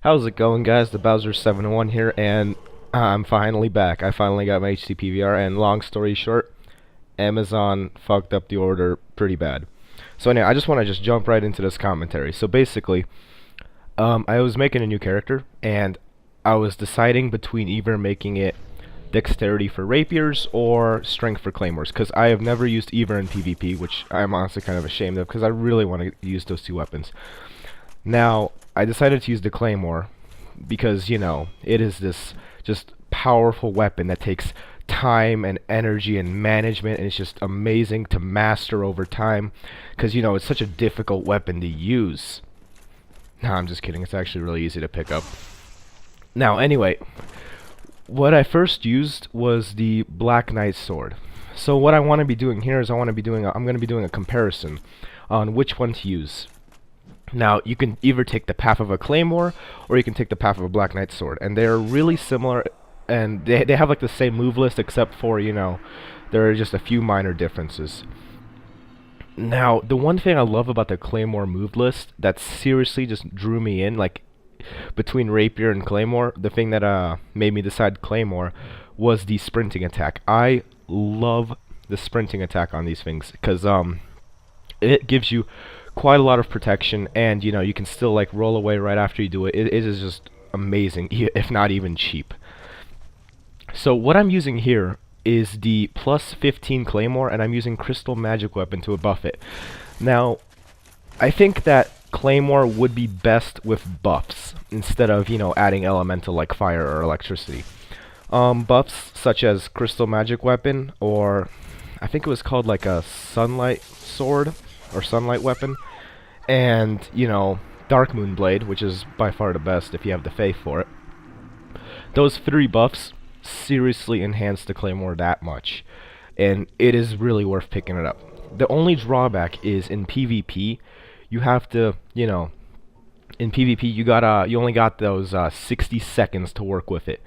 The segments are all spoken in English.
How's it going, guys? The Bowser701 here, and I'm finally back. I finally got my HD PVR, and long story short, Amazon fucked up the order pretty bad. So anyway, I just want to jump right into this commentary. So basically, I was making a new character, and I was deciding between either making it dexterity for rapiers or strength for claymores, because I have never used either in PvP, which I'm honestly kind of ashamed of, because I really want to use those two weapons. Now, I decided to use the claymore because, it is this just powerful weapon that takes time and energy and management, and it's just amazing to master over time because, it's such a difficult weapon to use. No, I'm just kidding. It's actually really easy to pick up. Now, anyway, what I first used was the Black Knight sword. So what I want to be doing here is I'm going to be doing a comparison on which one to use. Now, you can either take the path of a claymore, or you can take the path of a Black Knight sword, and they're really similar, and they have like the same move list, except for, there are just a few minor differences. Now, the one thing I love about the claymore move list that seriously just drew me in, like, between rapier and claymore, the thing that made me decide claymore was the sprinting attack. I love the sprinting attack on these things, because it gives you quite a lot of protection, and you can still like roll away right after you do it. It is just amazing, if not even cheap. So what I'm using here is the plus 15 claymore, and I'm using crystal magic weapon to buff it. Now, I think that claymore would be best with buffs instead of adding elemental like fire or electricity. Buffs such as crystal magic weapon, or I think it was called like a sunlight sword or sunlight weapon, and Dark Moon Blade, which is by far the best if you have the faith for it. Those three buffs seriously enhance the claymore that much, and it is really worth picking it up. The only drawback is in PvP, you have to, in PvP you only got those 60 seconds to work with it.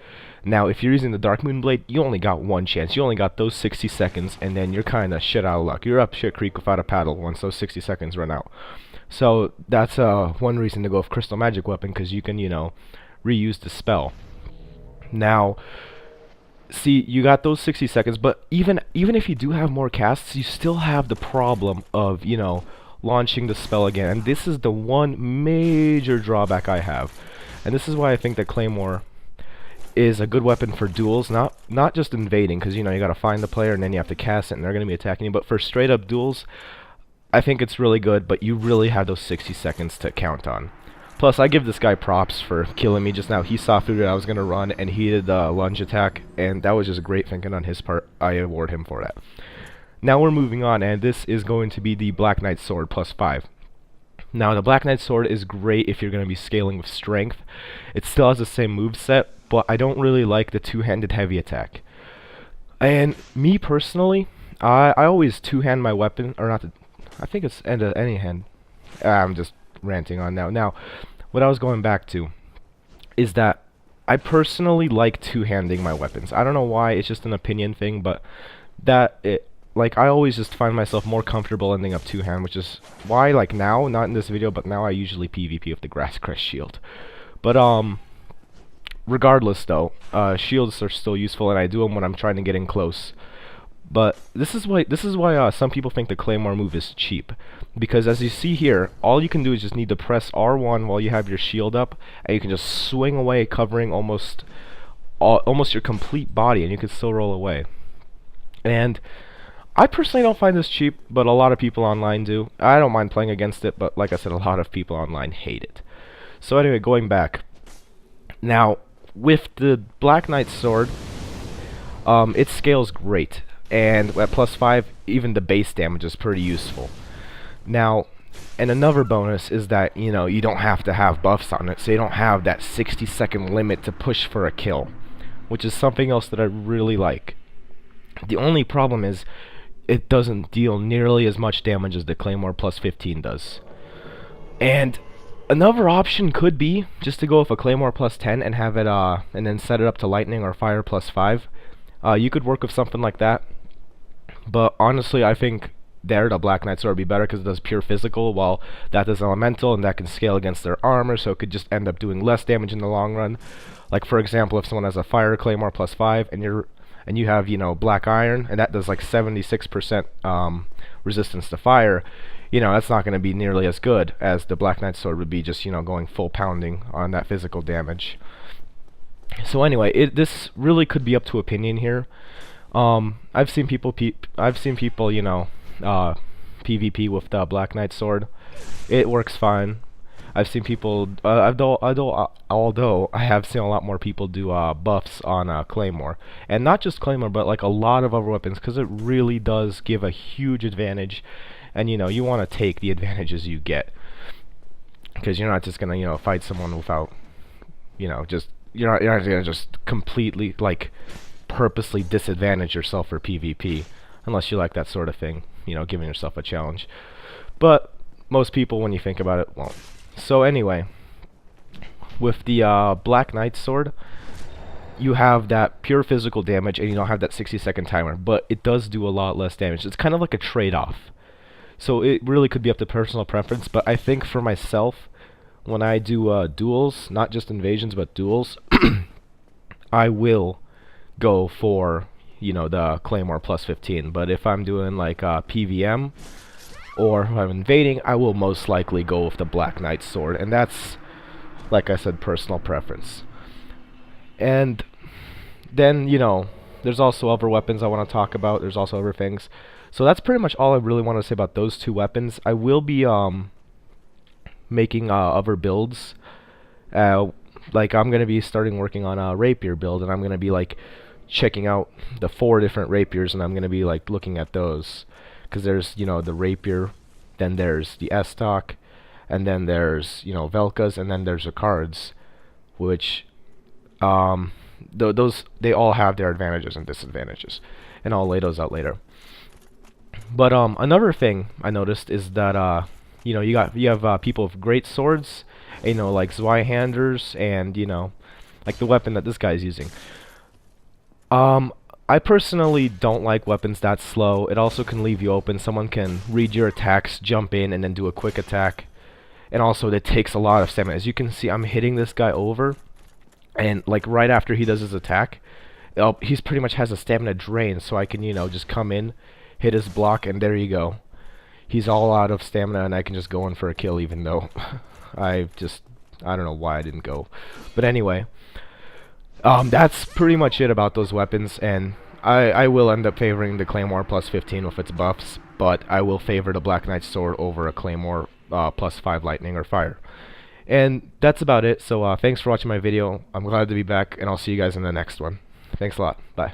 Now, if you're using the Dark Moon Blade, you only got one chance. You only got those 60 seconds, and then you're kind of shit out of luck. You're up shit creek without a paddle once those 60 seconds run out. So that's one reason to go with Crystal Magic Weapon, because you can, reuse the spell. Now, see, you got those 60 seconds, but even if you do have more casts, you still have the problem of, launching the spell again. And this is the one major drawback I have. And this is why I think that Claymore is a good weapon for duels, not just invading, because you gotta find the player and then you have to cast it and they're gonna be attacking you, but for straight up duels, I think it's really good, but you really have those 60 seconds to count on. Plus, I give this guy props for killing me just now. He saw through that I was gonna run, and he did the lunge attack, and that was just great thinking on his part. I award him for that. Now we're moving on, and this is going to be the Black Knight sword plus 5. Now, the Black Knight sword is great if you're going to be scaling with strength. It still has the same moveset, but I don't really like the two-handed heavy attack. And me personally, I always two-hand my weapon, or not. I think it's end of any hand. I'm just ranting on now. Now, what I was going back to is that I personally like two-handing my weapons. I don't know why. It's just an opinion thing, but I always just find myself more comfortable ending up two-hand, which is why, like, now, not in this video, but now I usually PvP with the Grass Crest shield. But, regardless, though, shields are still useful, and I do them when I'm trying to get in close. But this is why some people think the Claymore move is cheap. Because as you see here, all you can do is just need to press R1 while you have your shield up, and you can just swing away, covering almost your complete body, and you can still roll away. And I personally don't find this cheap, but a lot of people online do. I don't mind playing against it, but like I said, a lot of people online hate it. So anyway, going back. Now, with the Black Knight sword, it scales great. And at plus 5, even the base damage is pretty useful. Now, and another bonus is that, you don't have to have buffs on it, so you don't have that 60-second limit to push for a kill, which is something else that I really like. The only problem is, it doesn't deal nearly as much damage as the Claymore plus 15 does. And another option could be just to go with a Claymore plus 10 and have it, and then set it up to Lightning or Fire plus 5. You could work with something like that. But honestly, I think there, the Black Knight Sword would be better because it does pure physical, while that does elemental, and that can scale against their armor, so it could just end up doing less damage in the long run. Like, for example, if someone has a Fire Claymore +5, and you have, you know, Black Iron, and that does like 76% resistance to fire, you know, that's not going to be nearly as good as the Black Knight Sword would be, just, you know, going full pounding on that physical damage. So anyway, this really could be up to opinion here. I've seen people, you know, PvP with the Black Knight Sword. It works fine. I've seen people, although I have seen a lot more people do buffs on Claymore, and not just Claymore, but like a lot of other weapons, because it really does give a huge advantage. And you know, you want to take the advantages you get, because you're not just gonna, you know, fight someone without, you know, just you're not gonna just completely, like, purposely disadvantage yourself for PvP, unless you like that sort of thing, you know, giving yourself a challenge. But most people, when you think about it, won't. So anyway, with the Black Knight Sword, you have that pure physical damage, and you don't have that 60-second timer, but it does do a lot less damage. It's kind of like a trade-off. So it really could be up to personal preference, but I think for myself, when I do duels, not just invasions, but duels, I will go for, you know, the Claymore +15. But if I'm doing like PVM, or if I'm invading, I will most likely go with the Black Knight Sword, and that's, like I said, personal preference. And then, you know, there's also other weapons I want to talk about. There's also other things. So that's pretty much all I really want to say about those two weapons. I will be making other builds. Like, I'm going to be starting working on a rapier build, and I'm going to be like checking out the 4 different rapiers, and I'm going to be like looking at those, because there's, you know, the rapier, then there's the Estoc, and then there's, you know, Velkas, and then there's the cards, which those, they all have their advantages and disadvantages, and I'll lay those out later. But another thing I noticed is that you know, you have people with great swords, you know, like Zweihanders, and, you know, like the weapon that this guy's using. I personally don't like weapons that slow. It also can leave you open. Someone can read your attacks, jump in, and then do a quick attack. And also, it takes a lot of stamina. As you can see, I'm hitting this guy over, and like right after he does his attack, he's pretty much has a stamina drain, so I can, you know, just come in, hit his block, and there you go. He's all out of stamina, and I can just go in for a kill, even though I don't know why I didn't go. But anyway, that's pretty much it about those weapons, and I will end up favoring the Claymore +15 with its buffs, but I will favor the Black Knight Sword over a Claymore +5 lightning or fire. And that's about it. So thanks for watching my video. I'm glad to be back, and I'll see you guys in the next one. Thanks a lot. Bye.